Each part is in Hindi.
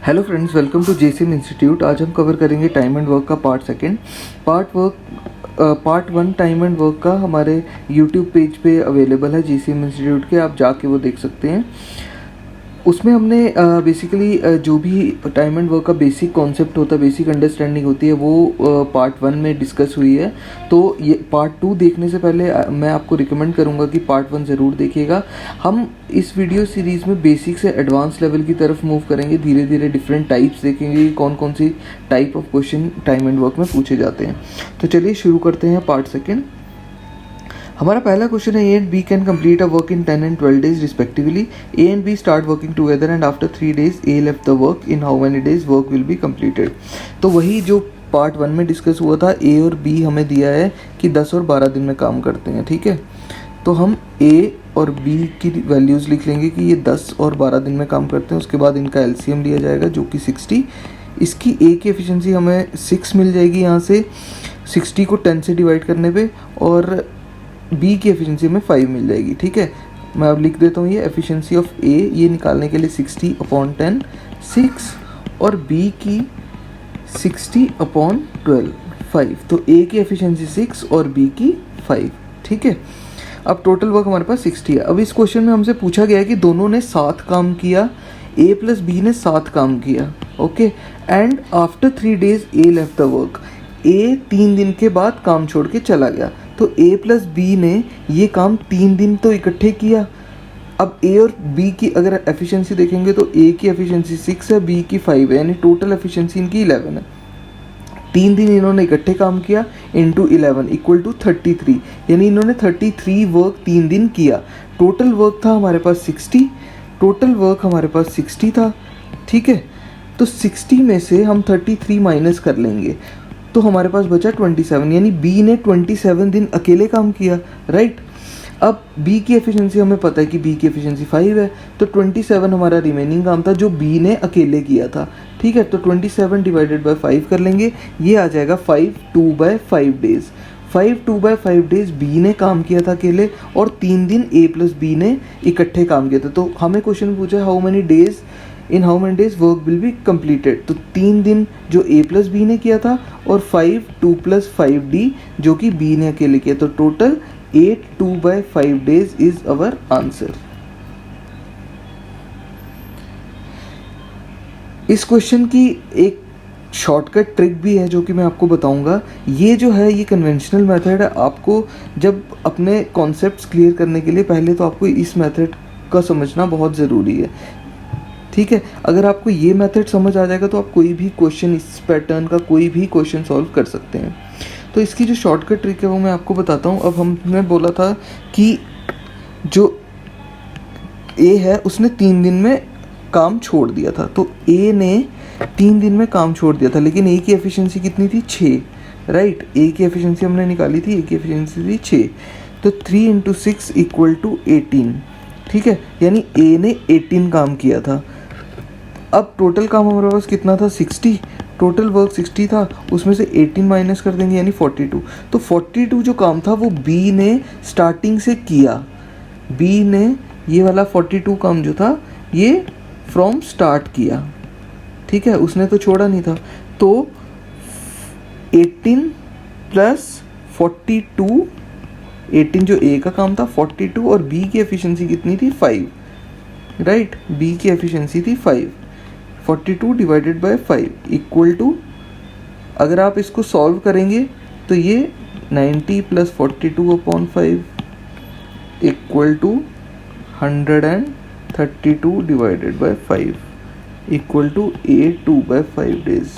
Hello friends, welcome to JCM institute. आज हम कवर करेंगे टाइम एंड वर्क का part second. Part one time and work का हमारे यूट्यूब पेज पे अवेलेबल है जेसीएम इंस्टीट्यूट के, आप जाके वो देख सकते हैं। उसमें हमने बेसिकली जो भी टाइम एंड वर्क का बेसिक कॉन्सेप्ट होता है, बेसिक अंडरस्टैंडिंग होती है, वो पार्ट वन में डिस्कस हुई है। तो ये पार्ट टू देखने से पहले मैं आपको रिकमेंड करूँगा कि पार्ट वन ज़रूर देखिएगा। हम इस वीडियो सीरीज़ में बेसिक से एडवांस लेवल की तरफ मूव करेंगे, धीरे धीरे डिफरेंट टाइप्स देखेंगे कि कौन कौन सी type of question time and work में पूछे जाते हैं। तो चलिए शुरू करते हैं पार्ट सेकेंड। हमारा पहला क्वेश्चन है, A and B can complete a work in 10 and 12 days respectively. A and B start working together and after 3 days A left the work. In how many days work will be completed. तो वही जो पार्ट वन में डिस्कस हुआ था, ए और बी हमें दिया है कि 10 और 12 दिन में काम करते हैं, ठीक है। तो हम ए और बी की वैल्यूज़ लिख लेंगे कि ये 10 और 12 दिन में काम करते हैं। उसके बाद इनका एलसीएम लिया जाएगा जो कि 60। इसकी ए की एफिशिएंसी हमें 6 मिल जाएगी यहाँ से, 60 को 10 से डिवाइड करने पे, और बी की एफिशिएंसी में 5 मिल जाएगी, ठीक है। मैं अब लिख देता हूँ ये एफिशिएंसी ऑफ ए, ये निकालने के लिए 60/10 6, और बी की 60/12 5। तो ए की एफिशिएंसी 6 और बी की 5, ठीक है। अब टोटल वर्क हमारे पास 60 है। अब इस क्वेश्चन में हमसे पूछा गया है कि दोनों ने साथ काम किया, ए प्लस बी ने साथ काम किया, okay. And after 3 days A left the work. A 3 दिन के बाद काम छोड़ के चला गया। तो ए प्लस बी ने ये काम 3 दिन तो इकट्ठे किया। अब ए और बी की अगर एफिशिएंसी देखेंगे तो ए की एफिशिएंसी 6 है, बी की 5 है, यानी टोटल एफिशिएंसी इनकी 11 है। 3 दिन इन्होंने इकट्ठे काम किया इंटू 11 इक्वल टू 33, यानी इन्होंने 33 वर्क 3 दिन किया। टोटल वर्क था हमारे पास 60, टोटल वर्क हमारे पास 60 था, ठीक है। तो 60 में से हम 33 माइनस कर लेंगे तो हमारे पास बचा 27, यानी बी ने 27 दिन अकेले काम किया, राइट। अब बी की एफिशिएंसी हमें पता है कि बी की एफिशिएंसी 5 है, तो 27 हमारा रिमेनिंग काम था जो बी ने अकेले किया था, ठीक है। तो 27 डिवाइडेड बाय 5 कर लेंगे, ये आ जाएगा 5 2/5 डेज। 5 2/5 डेज बी ने काम किया था अकेले, और 3 दिन ए प्लस बी ने इकट्ठे काम किया था। तो हमें क्वेश्चन पूछा how many days in how many days work will be completed. तो 3 दिन जो ए प्लस बी ने किया था, और 5 2 + 5d जो कि बी ने अकेले किया। तो total 8 2/5 days is our answer. इस क्वेश्चन की एक शॉर्टकट ट्रिक भी है जो कि मैं आपको बताऊंगा। ये जो है ये कन्वेंशनल मेथड है। आपको जब अपने कॉन्सेप्ट्स क्लियर करने के लिए पहले तो आपको इस मेथड का समझना बहुत ज़रूरी है, ठीक है। अगर आपको ये मेथड समझ आ जाएगा तो आप कोई भी क्वेश्चन, इस पैटर्न का कोई भी क्वेश्चन सॉल्व कर सकते हैं। तो इसकी जो शॉर्टकट ट्रिक है वो मैं आपको बताता हूँ। अब हमने बोला था कि जो ए है उसने 3 दिन में काम छोड़ दिया था। तो ए ने 3 दिन में काम छोड़ दिया था, लेकिन ए की एफिशिएंसी कितनी थी? 6, राइट। ए की एफिशिएंसी हमने निकाली थी, ए की एफिशिएंसी थी 6। तो 3 × 6 = 18, ठीक है। यानी ए ने 18 काम किया था। अब टोटल काम हमारे पास कितना था? 60। टोटल वर्क 60 था, उसमें से 18 माइनस कर देंगे यानी 42। तो 42 जो काम था वो बी ने स्टार्टिंग से किया। बी ने ये वाला 42 काम जो था ये फ्रॉम स्टार्ट किया, ठीक है, उसने तो छोड़ा नहीं था। तो 18 + 42, 18 जो ए का काम था 42, और बी की एफिशिएंसी कितनी थी? 5, राइट। बी की एफिशिएंसी थी 5। 42 डिवाइडेड बाय 5 इक्वल टू, अगर आप इसको सॉल्व करेंगे तो ये 90 + 42/5 equal to 132 divided by 5 equal to 8 2/5 days.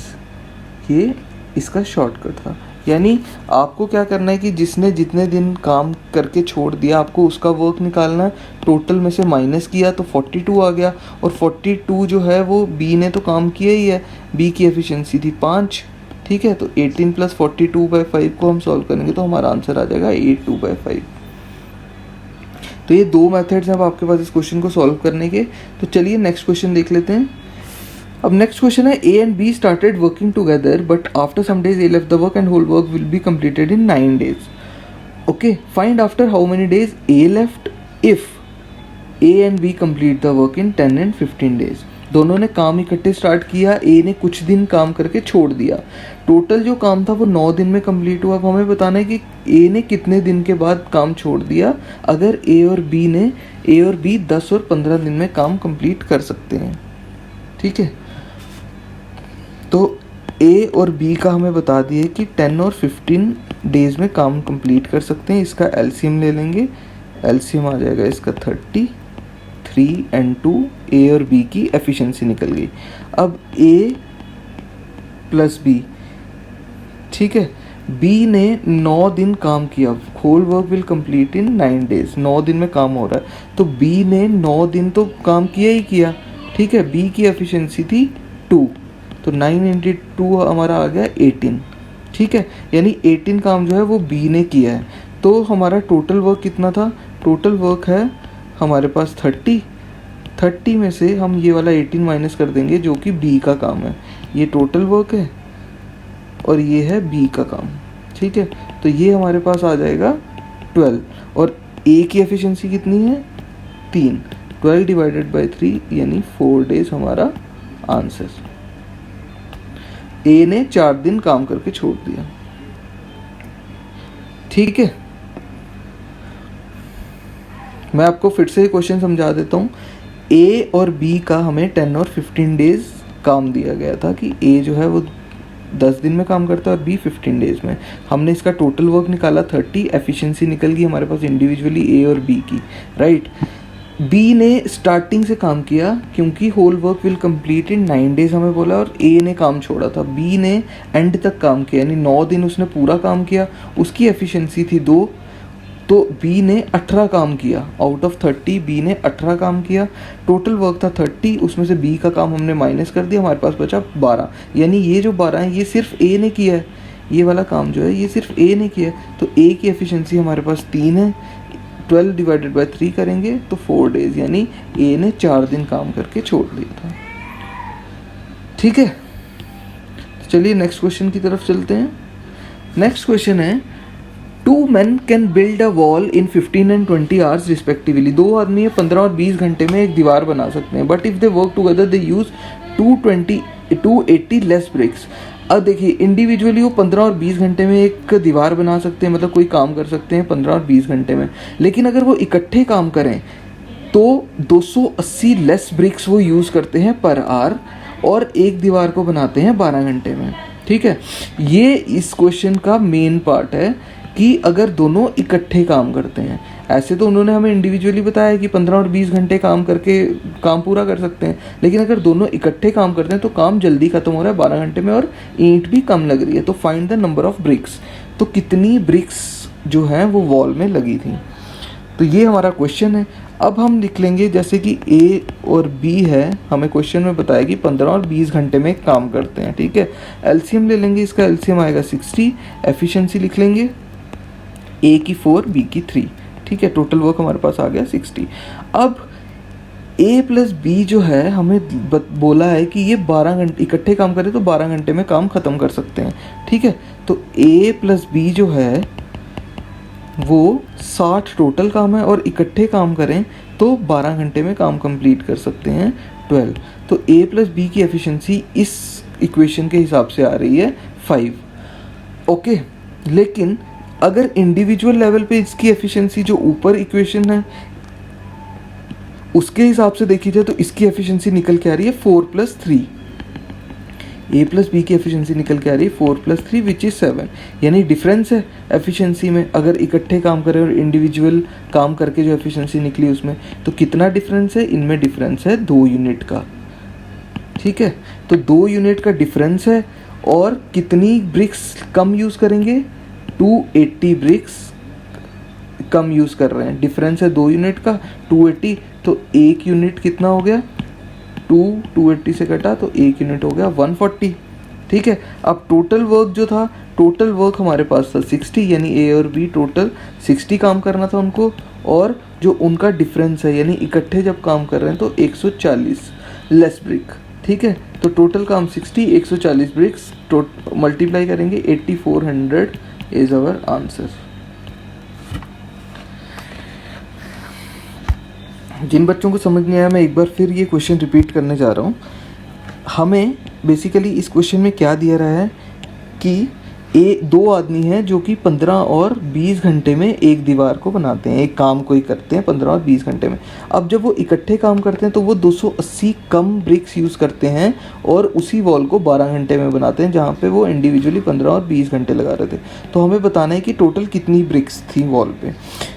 ये इसका शॉर्टकट था। यानी आपको क्या करना है कि जिसने जितने दिन काम करके छोड़ दिया आपको उसका वर्क निकालना है। टोटल में से माइनस किया तो 42 आ गया, और 42 जो है वो बी ने तो काम किया ही है, बी की एफिशिएंसी थी 5, ठीक है। तो 18 + 42/5 को हम सॉल्व करेंगे तो हमारा आंसर आ जाएगा 8 2/5। तो ये 2 मेथड्स हैं अब आपके पास इस क्वेश्चन को सॉल्व करने के। तो चलिए नेक्स्ट क्वेश्चन देख लेते हैं। अब नेक्स्ट क्वेश्चन है, A and B started working together but after some days A left the work and whole work will be completed in 9 days। Okay, find after how many days A left if A and B complete the work in 10 and 15 days। दोनों ने काम इकट्ठे स्टार्ट किया, ए ने कुछ दिन काम करके छोड़ दिया। टोटल जो काम था वो 9 दिन में कंप्लीट हुआ। अब हमें बताना है कि ए ने कितने दिन के बाद काम छोड़ दिया। अगर ए और बी 10 और 15 दिन में काम कंप्लीट कर सकते हैं, ठीक है। तो ए और बी का हमें बता दिए कि 10 और 15 डेज में काम कंप्लीट कर सकते हैं। इसका एलसीएम ले लेंगे, एलसीएम आ जाएगा इसका 30, 3 and 2, ए और बी की एफिशिएंसी निकल गई। अब ए प्लस बी, ठीक है, बी ने 9 दिन काम किया, whole work will complete in 9 days, 9 दिन में काम हो रहा है, तो बी ने 9 दिन तो काम किया ही किया, ठीक है। बी की एफिशिएंसी थी 2, तो 9 × 2 हमारा आ गया 18, ठीक है, यानी 18 काम जो है वो बी ने किया है। तो हमारा टोटल वर्क कितना था? टोटल वर्क है हमारे पास 30 में से हम ये वाला 18 माइनस कर देंगे जो कि बी का काम है। ये टोटल वर्क है और ये है बी का काम, ठीक है। तो ये हमारे पास आ जाएगा 12, और ए की एफिशिएंसी कितनी है? 3, 12 डिवाइडेड बाई 3 यानी 4 डेज हमारा आंसर। ए ने 4 दिन काम करके छोड़ दिया, ठीक है। मैं आपको फिर से क्वेश्चन समझा देता हूँ। ए और बी का हमें 10 और 15 डेज काम दिया गया था कि ए जो है वो 10 दिन में काम करता है और बी 15 डेज में। हमने इसका टोटल वर्क निकाला 30, एफिशिएंसी निकल गई हमारे पास इंडिविजुअली ए और बी की, राइट। बी ने स्टार्टिंग से काम किया क्योंकि whole work will complete in 9 days हमें बोला, और ए ने काम छोड़ा था। बी ने एंड तक काम किया यानी 9 दिन उसने पूरा काम किया, उसकी एफिशिएंसी थी 2, तो बी ने 18 काम किया। आउट ऑफ 30 बी ने 18 काम किया। टोटल वर्क था 30, उसमें से बी का काम हमने माइनस कर दिया, हमारे पास बचा 12, यानी ये जो 12 है ये सिर्फ ए ने किया है, ये वाला काम जो है ये सिर्फ ए ने किया है। तो ए की एफिशिएंसी हमारे पास 3 है, 12 डिवाइडेड बाई 3 करेंगे तो 4 डेज, यानी ए ने 4 दिन काम करके छोड़ दिया था, ठीक है। चलिए नेक्स्ट क्वेश्चन की तरफ चलते हैं। नेक्स्ट क्वेश्चन है 2 men can build a wall in 15 and 20 hours respectively। 2 आदमी 15 और 20 घंटे में एक दीवार बना सकते हैं, but if they work together they use 280 less bricks. अब देखिए इंडिविजुअली वो 15 और 20 घंटे में एक दीवार बना सकते हैं, मतलब कोई काम कर सकते हैं 15 और 20 घंटे में, लेकिन अगर वो इकट्ठे काम करें तो 280 लेस ब्रिक्स वो यूज़ करते हैं पर आवर, और एक दीवार को बनाते हैं 12 घंटे में, ठीक है। ये इस क्वेश्चन का मेन पार्ट है कि अगर दोनों इकट्ठे काम करते हैं, ऐसे तो उन्होंने हमें इंडिविजुअली बताया कि 15 और 20 घंटे काम करके काम पूरा कर सकते हैं, लेकिन अगर दोनों इकट्ठे काम करते हैं तो काम जल्दी खत्म हो रहा है 12 घंटे में, और ईंट भी कम लग रही है। तो find the number of BRICS, तो कितनी ब्रिक्स जो हैं वो वॉल में लगी थी, तो ये हमारा क्वेश्चन है। अब हम लिख लेंगे जैसे कि ए और बी है, हमें क्वेश्चन में बताया कि 15 और 20 घंटे में काम करते हैं, ठीक है। एलसीएम ले लेंगे, इसका एलसीएम आएगा 60, एफिशिएंसी लिख लेंगे ए की 4 बी की 3, ठीक है। टोटल वर्क हमारे पास आ गया 60। अब ए प्लस बी जो है हमें बोला है कि ये 12 घंटे इकट्ठे काम करें तो 12 घंटे में काम ख़त्म कर सकते हैं, ठीक है। तो ए प्लस बी जो है वो 60 टोटल काम है, और इकट्ठे काम करें तो 12 घंटे में काम कंप्लीट कर सकते हैं 12। तो ए प्लस बी की एफिशिएंसी इस इक्वेशन के हिसाब से आ रही है 5, ओके। लेकिन अगर इंडिविजुअल लेवल पे इसकी एफिशिएंसी जो ऊपर इक्वेशन है उसके हिसाब से देखी जाए तो इसकी एफिशिएंसी निकल के आ रही है 4 + 3। ए प्लस बी की एफिशिएंसी निकल के आ रही है 4 + 3 विच इज़ 7, यानी डिफरेंस है एफिशिएंसी में। अगर इकट्ठे काम करें और इंडिविजुअल काम करके जो एफिशिएंसी निकली उसमें, तो कितना डिफरेंस है? इनमें डिफरेंस है 2 यूनिट का, ठीक है। तो 2 यूनिट का डिफरेंस है, और कितनी ब्रिक्स कम यूज़ करेंगे? 280 ब्रिक्स कम यूज़ कर रहे हैं। डिफरेंस है 2 यूनिट का, 280, तो 1 यूनिट कितना हो गया? 280 से कटा तो 1 यूनिट हो गया 140, ठीक है। अब टोटल वर्क जो था, टोटल वर्क हमारे पास था 60, यानी ए और बी टोटल 60 काम करना था उनको, और जो उनका डिफरेंस है यानी इकट्ठे जब काम कर रहे हैं तो 140 लेस ब्रिक, ठीक है। तो टोटल काम 60, 140 ब्रिक्स मल्टीप्लाई करेंगे 8400 इज आवर आंसर। जिन बच्चों को समझ नहीं आया मैं एक बार फिर ये क्वेश्चन रिपीट करने जा रहा हूँ। हमें बेसिकली इस क्वेश्चन में क्या दिया रहा है कि दो आदमी हैं जो कि 15 और 20 घंटे में एक दीवार को बनाते हैं, एक काम कोई करते हैं 15 और 20 घंटे में। अब जब वो इकट्ठे काम करते हैं तो वो 280 कम ब्रिक्स यूज़ करते हैं और उसी वॉल को 12 घंटे में बनाते हैं, जहाँ पे वो इंडिविजुअली 15 और 20 घंटे लगा रहे थे। तो हमें बताना है कि टोटल कितनी ब्रिक्स थी वॉल पे।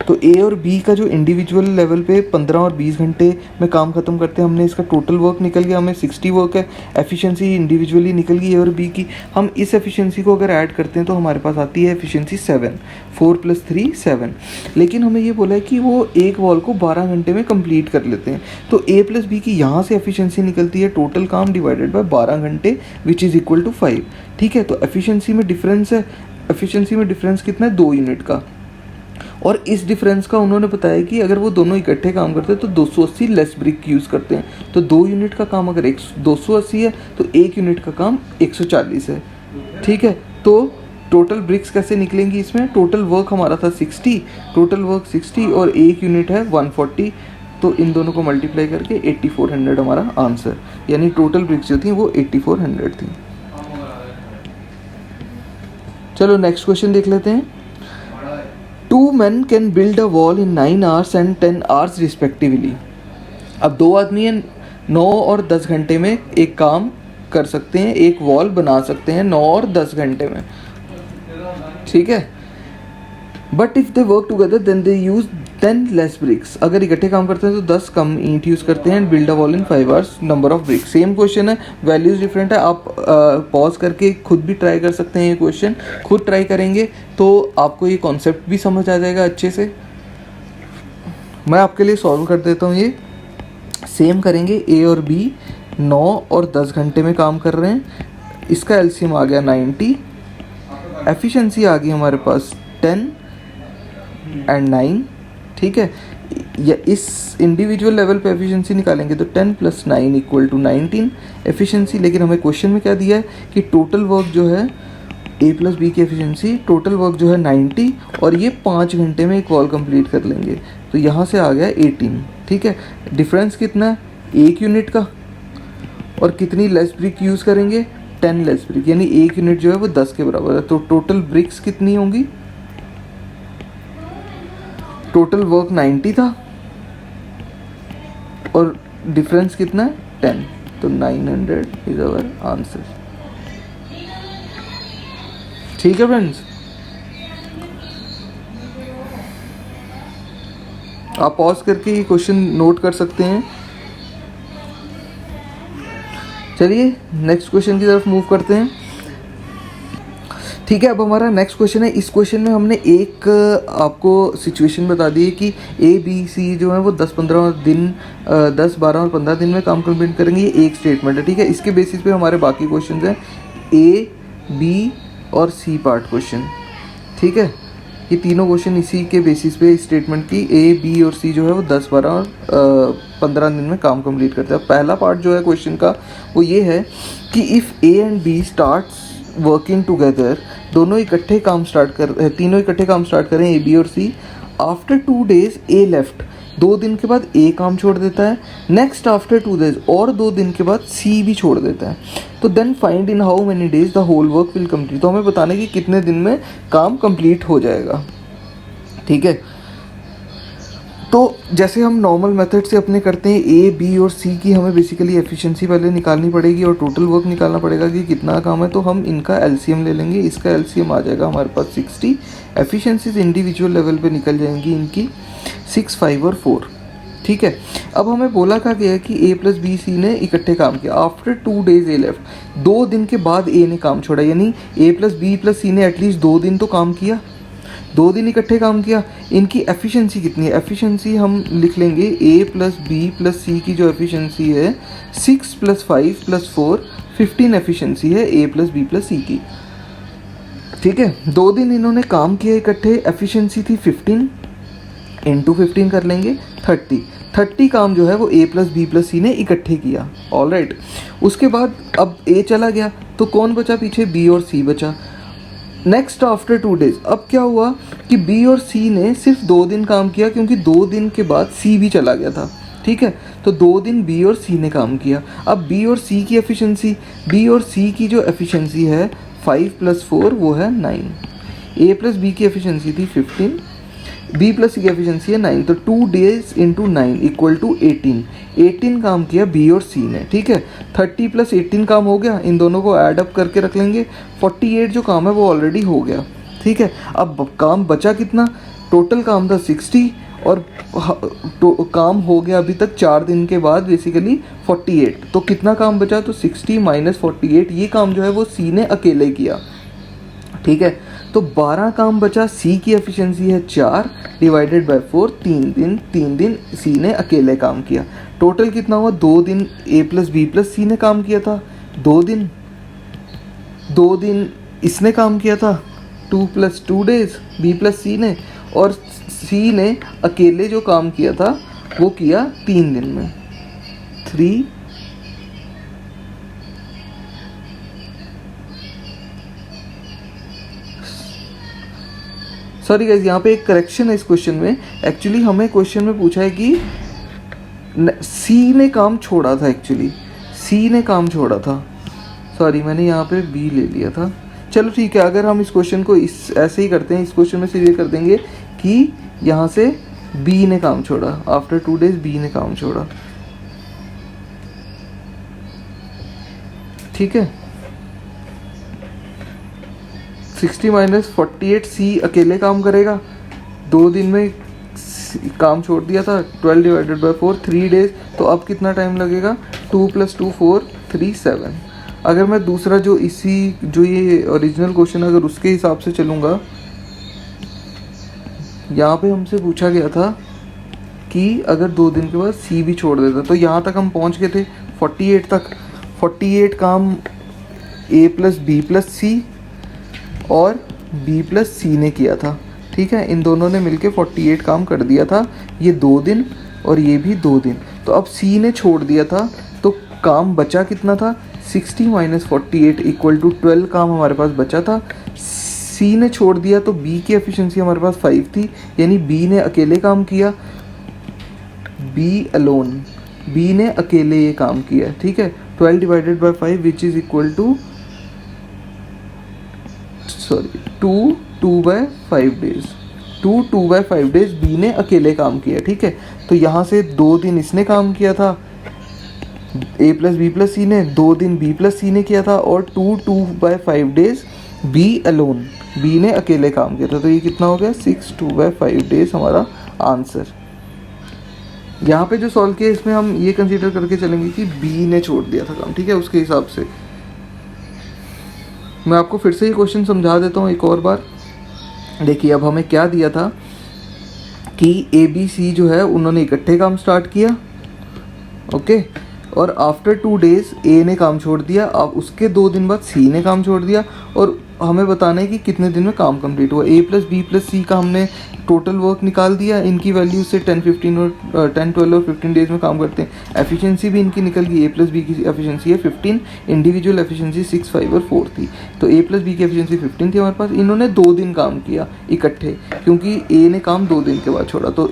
तो ए और बी का जो इंडिविजुअल लेवल पे 15 और 20 घंटे में काम ख़त्म करते हैं, हमने इसका टोटल वर्क निकल गया, हमें 60 वर्क है। एफिशिएंसी इंडिविजुअली निकल गई ए और बी की। हम इस एफिशिएंसी को अगर ऐड करते हैं तो हमारे पास आती है एफिशिएंसी 7, 4 + 3 7। लेकिन हमें ये बोला है कि वो एक वॉल को 12 घंटे में कंप्लीट कर लेते हैं। तो ए + बी की यहाँ से एफिशिएंसी निकलती है टोटल काम डिवाइडेड बाय 12 घंटे विच इज़ इक्वल टू 5। ठीक है, तो एफिशिएंसी में डिफरेंस है। एफिशिएंसी में डिफरेंस कितना है? 2 यूनिट का। और इस डिफरेंस का उन्होंने बताया कि अगर वो दोनों इकट्ठे काम करते हैं तो 280 लेस ब्रिक यूज़ करते हैं। तो 2 यूनिट का काम अगर 280 है तो 1 यूनिट का काम 140 है। ठीक है, तो टोटल ब्रिक्स कैसे निकलेंगी इसमें? टोटल वर्क हमारा था 60, टोटल वर्क 60 और 1 यूनिट है 140। तो इन दोनों को मल्टीप्लाई करके 8400 हमारा आंसर, यानी टोटल ब्रिक्स जो थी वो 8400 थी। चलो नेक्स्ट क्वेश्चन देख लेते हैं। 2 men can build a wall in 9 hours and 10 hours respectively। अब 2 आदमी हैं, 9 और 10 घंटे में एक काम कर सकते हैं, एक वॉल बना सकते हैं 9 और 10 घंटे में। ठीक है, but if they work together then they use 10 less bricks. अगर इकट्ठे काम करते हैं तो 10 कम ईंट यूज़ करते हैं। Build a wall in 5 hours, number of BRICS. Same question है, वैल्यूज़ डिफरेंट है। आप पॉज करके खुद भी ट्राई कर सकते हैं। ये क्वेश्चन खुद ट्राई करेंगे तो आपको ये कॉन्सेप्ट भी समझ आ जाएगा अच्छे से। मैं आपके लिए सॉल्व कर देता हूँ। ये सेम करेंगे। ए और बी 9 और 10 घंटे में काम कर रहे हैं। इसका एलसीएम आ गया 90, एफिशिएंसी आ गई हमारे पास 10 और 9। ठीक है, या इस इंडिविजुअल लेवल पे एफिशिएंसी निकालेंगे तो 10 + 9 = 19 एफिशिएंसी। लेकिन हमें क्वेश्चन में क्या दिया है कि टोटल वर्क जो है ए + बी की एफिशिएंसी, टोटल वर्क जो है 90 और ये 5 घंटे में एक वॉल कंप्लीट कर लेंगे। तो यहाँ से आ गया 18। ठीक है, डिफरेंस कितना है? 1 यूनिट का। और कितनी लेस ब्रिक यूज़ करेंगे? 10 लेस ब्रिक, यानी 1 यूनिट जो है वो 10 के बराबर है। तो टोटल ब्रिक्स कितनी होंगी? टोटल वर्क 90 था और डिफरेंस कितना है? 10। तो 900 इज आवर आंसर। ठीक है फ्रेंड्स, आप पॉज करके ये क्वेश्चन नोट कर सकते हैं। चलिए नेक्स्ट क्वेश्चन की तरफ मूव करते हैं। ठीक है, अब हमारा नेक्स्ट क्वेश्चन है। इस क्वेश्चन में हमने एक आपको सिचुएशन बता दी है कि ए बी सी जो है वो 10 12 और 15 दिन में काम कंप्लीट करेंगे। ये एक स्टेटमेंट है। ठीक है, इसके बेसिस पे हमारे बाकी क्वेश्चन हैं ए बी और सी पार्ट क्वेश्चन। ठीक है, ये तीनों क्वेश्चन इसी के बेसिस पे स्टेटमेंट की ए बी और सी जो है वो 10 12 और 15 दिन में काम कंप्लीट करते हैं। पहला पार्ट जो है क्वेश्चन का वो ये है कि if A and B starts working together, दोनों इकट्ठे काम तीनों इकट्ठे काम स्टार्ट करें ए बी और सी। आफ्टर 2 days ए लेफ्ट, 2 दिन के बाद ए काम छोड़ देता है। नेक्स्ट आफ्टर 2 days, और 2 दिन के बाद सी भी छोड़ देता है। तो then find in how many days the whole work will complete. तो हमें बताने कि कितने दिन में काम कंप्लीट हो जाएगा। ठीक है, तो जैसे हम नॉर्मल मेथड से अपने करते हैं, ए बी और सी की हमें बेसिकली एफिशिएंसी पहले निकालनी पड़ेगी और टोटल वर्क निकालना पड़ेगा कि कितना काम है। तो हम इनका एलसीएम ले लेंगे। इसका एलसीएम आ जाएगा हमारे पास 60। एफिशिएंसीज इंडिविजुअल लेवल पे निकल जाएंगी इनकी 6, 5 और 4। ठीक है, अब हमें बोला क्या गया कि ए + बी सी ने इकट्ठे काम किया। आफ्टर 2 days ए लेफ्ट, 2 दिन के बाद ए ने काम छोड़ा, यानी ए + बी + सी ने एटलीस्ट 2 दिन तो काम किया, 2 दिन इकट्ठे काम किया। इनकी एफिशिएंसी कितनी है? एफिशिएंसी हम लिख लेंगे ए + बी + सी की जो एफिशिएंसी है 6 + 5 + 4 15 एफिशिएंसी है ए + बी + सी की। ठीक है, 2 दिन इन्होंने काम किया इकट्ठे, एफिशिएंसी थी 15 × 15 कर लेंगे 30 काम जो है वो ए + बी + सी ने इकट्ठे किया। ऑलराइट, उसके बाद अब ए चला गया तो कौन बचा पीछे? बी और सी बचा। नेक्स्ट आफ्टर 2 days, अब क्या हुआ कि बी और सी ने सिर्फ 2 दिन काम किया क्योंकि 2 दिन के बाद सी भी चला गया था। ठीक है। तो 2 दिन बी और सी ने काम किया। अब बी और सी की एफिशिएंसी, बी और सी की जो एफिशिएंसी है 5 + 4 वो है 9। ए प्लस बी की एफिशिएंसी थी 15, बी प्लस सी की एफिशिएंसी है 9, तो 2 days × 9 = 18। 18 काम किया बी और सी ने, ठीक है। 30 + 18 काम हो गया, इन दोनों को ऐड अप करके रख लेंगे। 48 जो काम है वो ऑलरेडी हो गया, ठीक है। अब काम बचा कितना, टोटल काम था 60 और तो काम हो गया अभी तक 4 दिन के बाद बेसिकली 48। तो कितना काम बचा, तो 60 - 48, ये काम जो है वो सी ने अकेले किया, ठीक है। तो 12 काम बचा, सी की एफिशिएंसी है 4 / 4, 3 दिन सी ने अकेले काम किया। टोटल कितना हुआ, 2 दिन ए प्लस बी प्लस सी ने काम किया था, 2 दिन इसने काम किया था, 2 + 2 days बी प्लस सी ने, और सी ने अकेले जो काम किया था वो किया 3 दिन में, 3 सॉरी गाइज, यहाँ पे एक करेक्शन है इस क्वेश्चन में। एक्चुअली हमें क्वेश्चन में पूछा है कि सी ने काम छोड़ा था, एक्चुअली सी ने काम छोड़ा था, सॉरी मैंने यहाँ पे बी ले लिया था। चलो ठीक है, अगर हम इस क्वेश्चन को ऐसे ही करते हैं, इस क्वेश्चन में सीधे कर देंगे कि यहाँ से बी ने काम छोड़ा, आफ्टर 2 days बी ने काम छोड़ा, ठीक है। 60 - 48 सी अकेले काम करेगा, 2 दिन में काम छोड़ दिया था, 12 / 4, 3 days। तो अब कितना टाइम लगेगा, 2 + 2 4 3 7। अगर मैं दूसरा जो ये ओरिजिनल क्वेश्चन अगर उसके हिसाब से चलूँगा, यहाँ पे हमसे पूछा गया था कि अगर 2 दिन के बाद सी भी छोड़ देता, तो यहाँ तक हम पहुँच गए थे 48 तक। 48 काम ए प्लस बी प्लस सी और बी प्लस सी ने किया था, ठीक है। इन दोनों ने मिलके 48 काम कर दिया था, ये 2 दिन और ये भी 2 दिन। तो अब सी ने छोड़ दिया था, तो काम बचा कितना था, 60 - 48 = 12 काम हमारे पास बचा था। सी ने छोड़ दिया तो बी की एफिशिएंसी हमारे पास 5 थी, यानी बी ने अकेले काम किया, बी अलोन, बी ने अकेले ये काम किया, ठीक है। 12 / 5 which is equal to 2/5 days, 2/5 days B ने अकेले काम किया, ठीक है। तो यहाँ से 2 दिन इसने काम किया था, ए प्लस बी प्लस सी ने, 2 दिन बी प्लस सी ने किया था, और 2/5 days बी अलोन, बी ने अकेले काम किया था। तो ये कितना हो गया, 6 2/5 days हमारा आंसर। यहाँ पे जो सॉल्व किया इसमें हम ये कंसीडर करके चलेंगे कि बी ने छोड़ दिया था काम, ठीक है। उसके हिसाब से मैं आपको फिर से ये क्वेश्चन समझा देता हूँ एक और बार। देखिए अब हमें क्या दिया था कि ए बी सी जो है उन्होंने इकट्ठे काम स्टार्ट किया, ओके, और आफ्टर 2 days ए ने काम छोड़ दिया, अब उसके 2 दिन बाद सी ने काम छोड़ दिया, और हमें बताना है कि कितने दिन में काम कंप्लीट हुआ। ए प्लस बी प्लस सी का हमने टोटल वर्क निकाल दिया, इनकी वैल्यू से 10 12 और 15 डेज में काम करते हैं। एफिशिएंसी भी इनकी निकल गई, ए प्लस बी की एफिशिएंसी है 15, इंडिविजुअल एफिशिएंसी 6 5 और 4 थी। तो ए प्लस बी की एफिशिएंसी 15 थी हमारे पास। इन्होंने 2 दिन काम किया इकट्ठे, क्योंकि ए ने काम 2 दिन के बाद छोड़ा, तो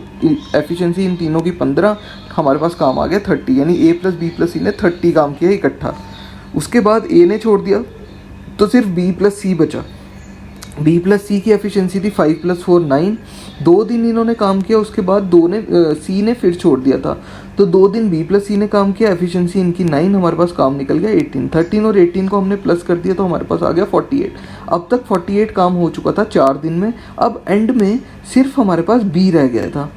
एफिशिएंसी इन तीनों की 15, हमारे पास काम आ गया 30, यानी ए प्लस बी प्लस सी ने 30 काम किया इकट्ठा। उसके बाद ए ने छोड़ दिया तो सिर्फ बी प्लस सी बचा। बी प्लस सी की एफिशिएंसी थी 5 + 4 9, 2 दिन इन्होंने काम किया, उसके बाद सी ने फिर छोड़ दिया था, तो 2 दिन बी प्लस सी ने काम किया, एफिशिएंसी इनकी 9, हमारे पास काम निकल गया 18। 13 और 18 को हमने प्लस कर दिया तो हमारे पास आ गया 48। अब तक 48 काम हो चुका था 4 दिन में। अब एंड में सिर्फ हमारे पास बी रह गया था,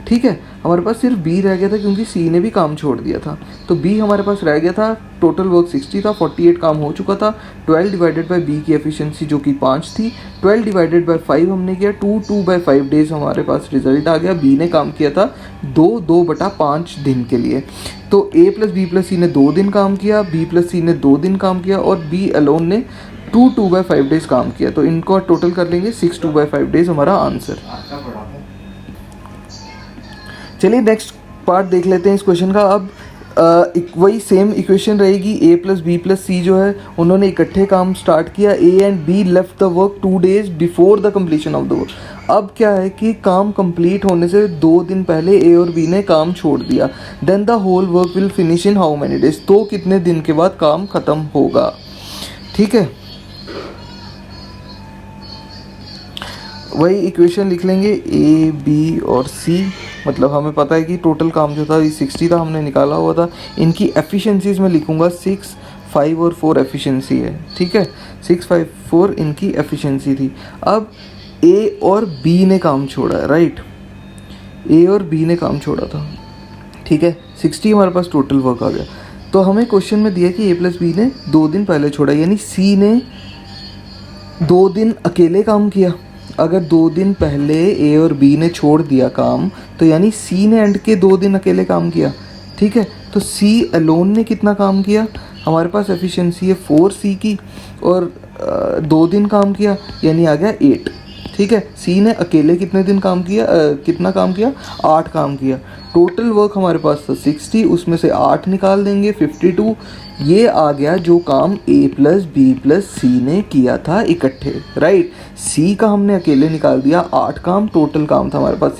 ठीक है, हमारे पास सिर्फ बी रह गया था क्योंकि सी ने भी काम छोड़ दिया था, तो बी हमारे पास रह गया था। टोटल वर्क 60 था, 48 काम हो चुका था। 12 डिवाइडेड बाय बी की एफिशिएंसी जो कि 5 थी, 12 डिवाइडेड बाय 5 हमने किया, 2/5 डेज हमारे पास रिजल्ट आ गया। बी ने काम किया था 2/5 दिन के लिए। तो ए प्लस बी प्लस सी ने 2 दिन काम किया, बी प्लस सी ने 2 दिन काम किया, और बी अलोन ने 2/5 डेज काम किया। तो इनको टोटल कर लेंगे 6 2/5 डेज हमारा आंसर। चलिए नेक्स्ट पार्ट देख लेते हैं इस क्वेश्चन का। अब वही सेम इक्वेशन रहेगी, ए प्लस बी प्लस सी जो है उन्होंने इकट्ठे काम स्टार्ट किया, ए and be left the work 2 days before the completion of the work. अब क्या है कि काम कंप्लीट होने से 2 दिन पहले ए और बी ने काम छोड़ दिया, then the whole work will finish in how many days, तो कितने दिन के बाद काम ख़त्म होगा। ठीक है, वही इक्वेशन लिख लेंगे ए बी और सी, मतलब हमें पता है कि टोटल काम जो था 60 था, हमने निकाला हुआ था। इनकी एफिशिएंसीज में लिखूंगा 6, 5 और 4 एफिशिएंसी है। ठीक है, 6, 5, 4 इनकी एफिशिएंसी थी। अब ए और बी ने काम छोड़ा है, राइट, ए और बी ने काम छोड़ा था। ठीक है, 60 हमारे पास टोटल वर्क आ गया। तो हमें क्वेश्चन में दिया कि ए प्लस बी ने 2 दिन पहले छोड़ा, यानी सी ने 2 दिन अकेले काम किया। अगर 2 दिन पहले ए और बी ने छोड़ दिया काम, तो यानी सी ने एंड के 2 दिन अकेले काम किया। ठीक है, तो सी अलोन ने कितना काम किया, हमारे पास एफिशिएंसी है 4 सी की, और 2 दिन काम किया यानी आ गया 8। ठीक है, सी ने अकेले कितने दिन काम किया, कितना काम किया, 8 काम किया। टोटल वर्क हमारे पास था 60, उसमें से 8 निकाल देंगे 52, ये आ गया जो काम ए प्लस बी प्लस सी ने किया था इकट्ठे, राइट। सी का हमने अकेले निकाल दिया 8 काम, टोटल काम था हमारे पास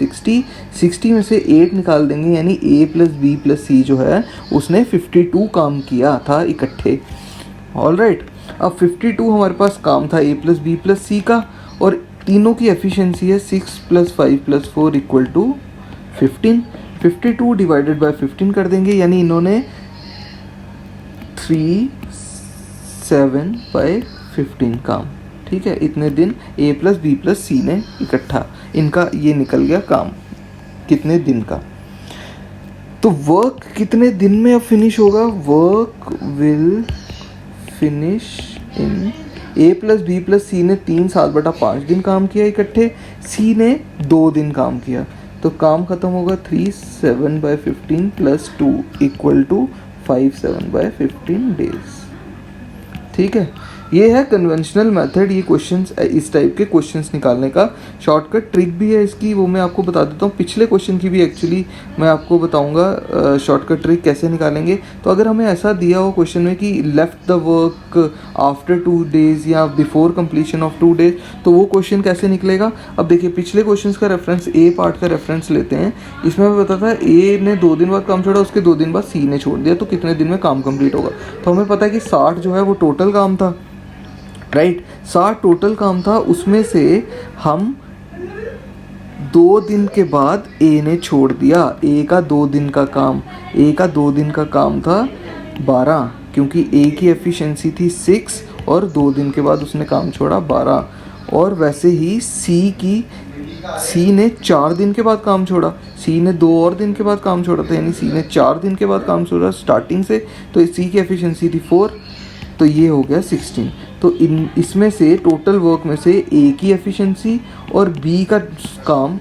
60 में से 8 निकाल देंगे, यानी ए प्लस बी प्लस सी जो है उसने 52 काम किया था इकट्ठे। ऑल राइट, अब 52 हमारे पास काम था ए प्लस बी प्लस सी का, और तीनों की एफिशिएंसी है 6 + 5 + 4 = 15। 52 डिवाइडेड बाय 15 कर देंगे, यानी इन्होंने 3, 7 बाय 15 काम। ठीक है, इतने दिन ए प्लस बी प्लस सी ने इकट्ठा, इनका ये निकल गया काम कितने दिन का। तो वर्क कितने दिन में अब फिनिश होगा, work will finish in, A plus B plus C ने 3 7/5 दिन काम किया इकट्ठे, सी ने 2 दिन काम किया, तो काम खत्म होगा 3 7/15 + 2 = 5 7/15 डेज। ठीक है, ये है कन्वेंशनल मेथड, ये क्वेश्चंस, इस टाइप के क्वेश्चंस निकालने का शॉर्टकट ट्रिक भी है इसकी, वो मैं आपको बता देता हूँ। पिछले क्वेश्चन की भी एक्चुअली मैं आपको बताऊँगा शॉर्टकट ट्रिक कैसे निकालेंगे। तो अगर हमें ऐसा दिया हो क्वेश्चन में कि left the work after 2 days या बिफोर कंप्लीशन ऑफ 2 डेज, तो वो क्वेश्चन कैसे निकलेगा। अब देखिए, पिछले क्वेश्चन का रेफरेंस, ए पार्ट का रेफरेंस लेते हैं। इसमें हमें पता था ए ने 2 दिन बाद काम छोड़ा, उसके 2 दिन बाद सी ने छोड़ दिया, तो कितने दिन में काम कंप्लीट होगा। तो हमें पता है कि 60 जो है वो टोटल काम था, राइट, 60 टोटल काम था, उसमें से हम 2 दिन के बाद ए ने छोड़ दिया, ए का 2 दिन का काम, ए का 2 दिन का काम था 12, क्योंकि ए की एफिशिएंसी थी 6 और 2 दिन के बाद उसने काम छोड़ा 12। और वैसे ही सी ने 4 दिन के बाद काम छोड़ा, सी ने 2 और दिन के बाद काम छोड़ा था, यानी सी ने 4 दिन के बाद काम छोड़ा स्टार्टिंग से, तो सी की एफिशिएंसी थी 4, तो ये हो गया 16। तो इसमें से टोटल वर्क में से ए की एफिशिएंसी और बी का काम,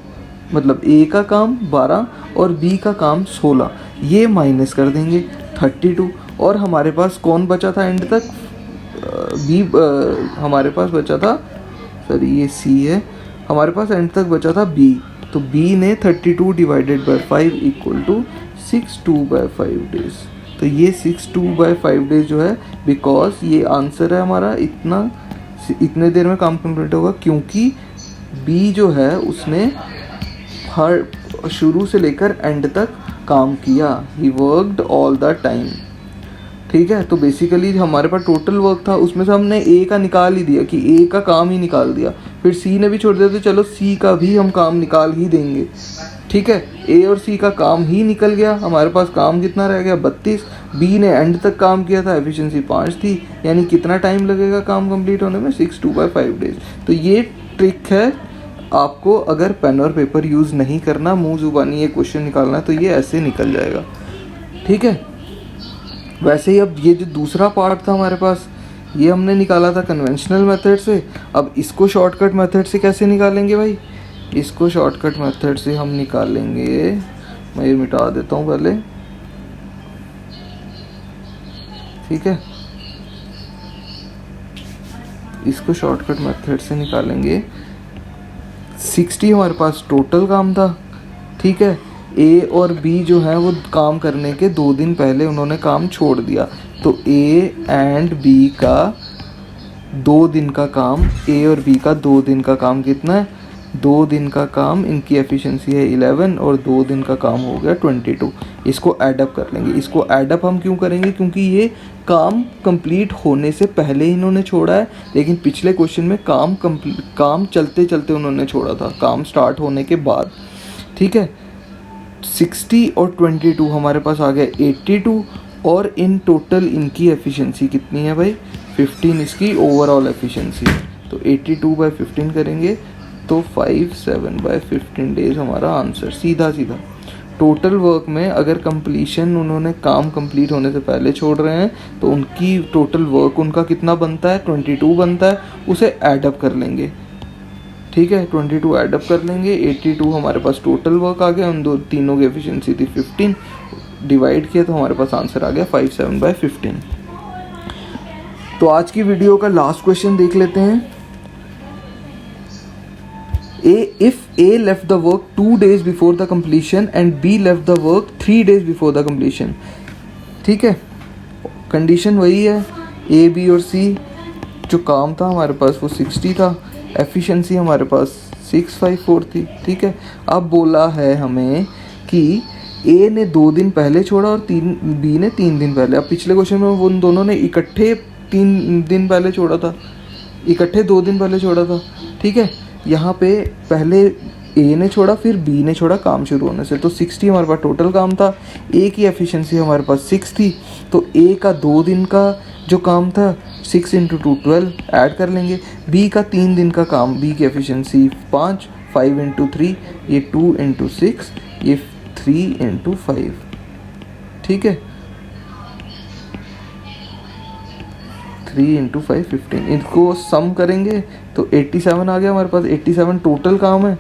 मतलब ए का काम 12 और बी का काम 16, ये माइनस कर देंगे 32, और हमारे पास कौन बचा था एंड तक, बी, हमारे पास बचा था, सॉरी ये सी है, हमारे पास एंड तक बचा था बी, तो बी ने 32 डिवाइडेड बाय 5 = 62/5 डेज। तो ये 62/5 डेज जो है, बिकॉज ये आंसर है हमारा, इतने देर में काम कंप्लीट होगा, क्योंकि बी जो है उसने हर शुरू से लेकर एंड तक काम किया, he worked all the time. ठीक है, तो बेसिकली हमारे पास टोटल वर्क था, उसमें से हमने ए का निकाल ही दिया कि ए का काम ही निकाल दिया, फिर सी ने भी छोड़ दिया, तो चलो सी का भी हम काम निकाल ही देंगे। ठीक है, ए और सी का काम ही निकल गया, हमारे पास काम कितना रह गया 32, बी ने एंड तक काम किया था, एफिशिएंसी 5 थी, यानी कितना टाइम लगेगा काम कंप्लीट होने में, 62/5 डेज। तो ये ट्रिक है, आपको अगर पेन और पेपर यूज़ नहीं करना, मुँह जुबानी ये क्वेश्चन निकालना है, तो ये ऐसे निकल जाएगा। ठीक है, वैसे ही अब ये जो दूसरा पार्ट था हमारे पास, ये हमने निकाला था कन्वेंशनल मेथड से। अब इसको शॉर्टकट मेथड से कैसे निकालेंगे भाई, इसको शॉर्टकट मेथड से हम निकालेंगे, मैं ये मिटा देता हूँ पहले। ठीक है, इसको शॉर्टकट मेथड से निकालेंगे। 60 हमारे पास टोटल काम था। ठीक है, ए और बी जो है वो काम करने के 2 दिन पहले उन्होंने काम छोड़ दिया, तो ए एंड बी का 2 दिन का काम, ए और बी का 2 दिन का काम कितना है 2 दिन का काम, इनकी एफिशिएंसी है 11 और 2 दिन का काम हो गया 22। इसको ऐडअप कर लेंगे। इसको ऐडअप हम क्यों करेंगे? क्योंकि ये काम कंप्लीट होने से पहले ही इन्होंने छोड़ा है, लेकिन पिछले क्वेश्चन में काम चलते चलते उन्होंने छोड़ा था, काम स्टार्ट होने के बाद। ठीक है, 60 और 22 हमारे पास आ गया 82 और इन टोटल इनकी एफिशिएंसी कितनी है भाई? 15 इसकी ओवरऑल एफिशिएंसी। तो 82/15 करेंगे तो 57/15 डेज हमारा आंसर। सीधा सीधा टोटल वर्क में अगर कंप्लीशन उन्होंने काम कंप्लीट होने से पहले छोड़ रहे हैं तो उनकी टोटल वर्क उनका कितना बनता है? 22 बनता है। उसे ऐडअप कर लेंगे। ठीक है, 22 ऐडअप कर लेंगे। 82 हमारे पास टोटल वर्क आ गया, उन तीनों की एफिशिएंसी थी 15, डिवाइड किया तो हमारे पास आंसर आ गया 57/15। तो आज की वीडियो का लास्ट क्वेश्चन देख लेते हैं। If A left the work 2 days before the completion and B left the work 3 days before the completion, ठीक है, कंडीशन वही है, A, B और C। जो काम था हमारे पास वो 60 था, एफिशिएंसी हमारे पास 654 थी। ठीक है, अब बोला है हमें कि A ने 2 दिन पहले छोड़ा और B ने 3 दिन पहले। अब पिछले क्वेश्चन में वो उन दोनों ने इकट्ठे 3 दिन पहले छोड़ा था, इकट्ठे 2 दिन पहले छोड़ा था। ठीक है, यहाँ पे पहले A ने छोड़ा फिर B ने छोड़ा काम शुरू होने से। तो 60 हमारे पास टोटल काम था, A की एफिशिएंसी हमारे पास 6 थी, तो A का 2 दिन का जो काम था 6 × 2 12 ऐड कर लेंगे। B का 3 दिन का काम, B की एफिशिएंसी 5 × 3 ये 2 × 6 ये 3 × 5। ठीक है, 3 × 5 15। इनको सम करेंगे तो 87 आ गया हमारे पास। 87 टोटल काम है,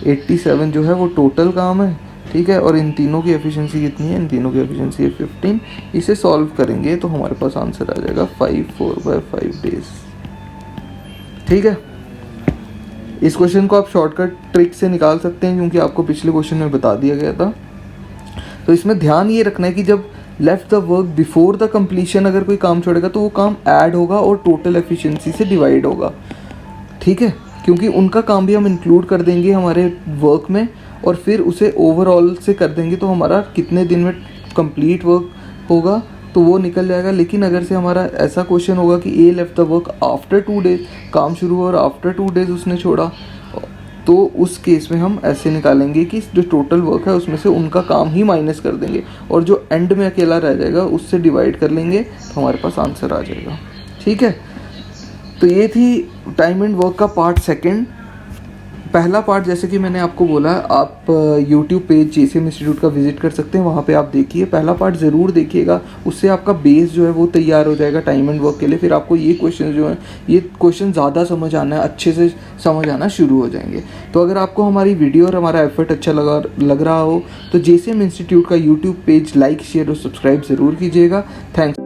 87 जो है वो टोटल काम है। ठीक है, और इन तीनों की एफिशिएंसी कितनी है? इन तीनों की एफिशिएंसी है 15। इसे सॉल्व करेंगे तो हमारे पास आंसर आ जाएगा 54/5 डेज। ठीक है, इस क्वेश्चन को आप शॉर्टकट ट्रिक से निकाल सकते हैं क्योंकि आपको पिछले क्वेश्चन में बता दिया गया था। तो इसमें ध्यान ये रखना है कि जब left the work before the completion अगर कोई काम छोड़ेगा तो वो काम ऐड होगा और टोटल एफिशिएंसी से डिवाइड होगा। ठीक है, क्योंकि उनका काम भी हम इंक्लूड कर देंगे हमारे वर्क में और फिर उसे ओवरऑल से कर देंगे तो हमारा कितने दिन में कंप्लीट वर्क होगा तो वो निकल जाएगा। लेकिन अगर से हमारा ऐसा क्वेश्चन होगा कि A left the work after 2 days, काम शुरू हुआ और आफ्टर 2 डेज उसने छोड़ा, तो उस केस में हम ऐसे निकालेंगे कि जो टोटल वर्क है उसमें से उनका काम ही माइनस कर देंगे और जो एंड में अकेला रह जाएगा उससे डिवाइड कर लेंगे तो हमारे पास आंसर आ जाएगा। ठीक है, तो ये थी टाइम एंड वर्क का पार्ट सेकंड। पहला पार्ट जैसे कि मैंने आपको बोला, आप यूट्यूब पेज JCM इंस्टीट्यूट का विजिट कर सकते हैं, वहाँ पे आप देखिए, पहला पार्ट ज़रूर देखिएगा, उससे आपका बेस जो है वो तैयार हो जाएगा टाइम एंड वर्क के लिए। फिर आपको ये क्वेश्चन जो है ये क्वेश्चन ज़्यादा समझ आना है, अच्छे से समझ आना शुरू हो जाएंगे। तो अगर आपको हमारी वीडियो और हमारा एफर्ट अच्छा लग रहा हो तो JCM इंस्टीट्यूट का यूट्यूब पेज लाइक, शेयर और सब्सक्राइब ज़रूर कीजिएगा। थैंक्स।